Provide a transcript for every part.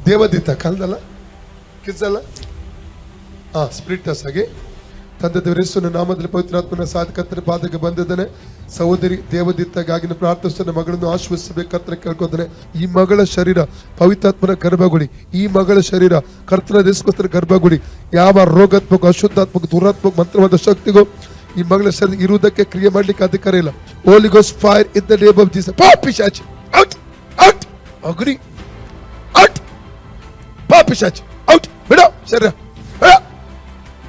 ದೇವದೂತ ಕಾಲದಲ್ಲ ಕಿಸಲ್ಲ ಸ್ಪಿರಿಟಸ್ ಆಗಿ ತಂದೆ ದೇವರ ಯೇಸುವಿನ ನಾಮದಲ್ಲಿ ಪವಿತ್ರಾತ್ಮನ ಸಾಧಕತ್ತರ ಪಾದಕ್ಕೆ ಬಂದಿದ್ದಾನೆ. ಸಹೋದರಿ ದೇವದೂತಗಾಗಿ ಪ್ರಾರ್ಥಿಸುವ ಮಗಳನ್ನು ಆಶ್ವಸಿಸಬೇಕು ಕರ್ತನ ಕೇಳ್ಕೊತಾನೆ. ಈ ಮಗಳ ಶರೀರ ಪವಿತ್ರಾತ್ಮನ ಗರ್ಭಗುಡಿ, ಈ ಮಗಳ ಶರೀರ ಕರ್ತನ ದೇಶಕ್ಕೋಸ್ಕರ ಗರ್ಭಗುಡಿ. ಯಾವ ರೋಗಾತ್ಮಕ ಅಶುದ್ಧಾತ್ಮಕ ದುರಾತ್ಮಕ ಮಂತ್ರವಾದ ಶಕ್ತಿಗೂ ಈ ಮಗಳ ಶರೀರ ಇರುವುದಕ್ಕೆ ಕ್ರಿಯೆ ಮಾಡ್ಲಿಕ್ಕೆ ಅಧಿಕಾರ ಇಲ್ಲ. Holy ghost fire in the name of Jesus. ಪಿಶಾಚಿ ಔಟ್ ಔಟ್ ಅಗ್ನಿ ಔಟ್. ಪಿಶಾಚಿ ಔಟ್. ಬಿಡೋ ಶರೀರ ಬಿಡೋ.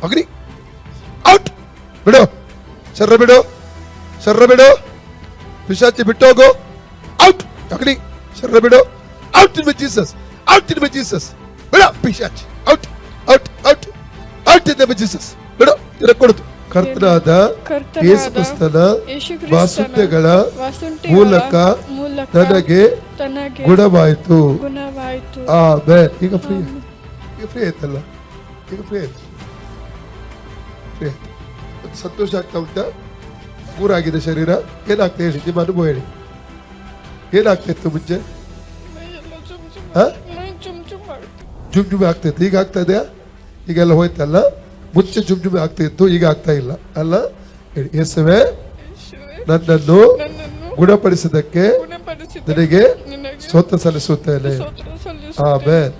ಅಗ್ನಿ ಔಟ್. ಬಿಡೋ ಶರೀರ ಬಿಡೋ. ಶರೀರ ಬಿಡು. ಪಿಶಾಚಿ ಬಿಟ್ಟೋಗು. ಔಟ್. ಅಗ್ನಿ ಶರೀರ ಬಿಡು. Out in Jesus. Out in Jesus. ಬಿಡ ಪಿಶಾಚಿ out out out out in Jesus. ಬಿಡು. ಕೊಡುದು ಕರ್ತನಾದ ಯೇಸು ಕ್ರಿಸ್ತನ ವಾಸುತ್ಯಗಳ ಮೂಲಕ ನನಗೆ ಗುಣವಾಯಿತು. ಆಮೆನ್. ಈಗ ಫ್ರೀ ಆಯ್ತಲ್ಲ, ಈಗ ಫ್ರೀ ಆಯ್ತು. ಸಂತೋಷ ಆಗ್ತಾ ಉಂಟಾ? ಊರಾಗಿದೆ ಶರೀರ. ಏನಾಗ್ತಾ ಹೇಳಿ, ನಿಮ್ಮ ಅನುಭವ ಹೇಳಿ. ಏನಾಗ್ತಾ ಇತ್ತು ಮುಂಚೆ? ಜುಮ್ ಜುಮ್ ಆಗ್ತಾ ಇತ್ತು. ಈಗ ಆಗ್ತಾ ಇದೆಯಾ? ಈಗೆಲ್ಲ ಹೋಯ್ತಲ್ಲ. ಮುಂಚೆ ಜುಮ್ ಜುಮ್ ಆಗ್ತಾ ಇತ್ತು, ಈಗ ಆಗ್ತಾ ಇಲ್ಲ ಅಲ್ಲ. ಹೇಳಿ, ಯೇಸುವೇ ನನ್ನನ್ನು ಗುಣಪಡಿಸಿದ್ದಕ್ಕೆ ನಿನಗೆ ಸ್ತೋತ್ರ ಸಲ್ಲಿಸುತ್ತೇನೆ. ಆಮೆನ್.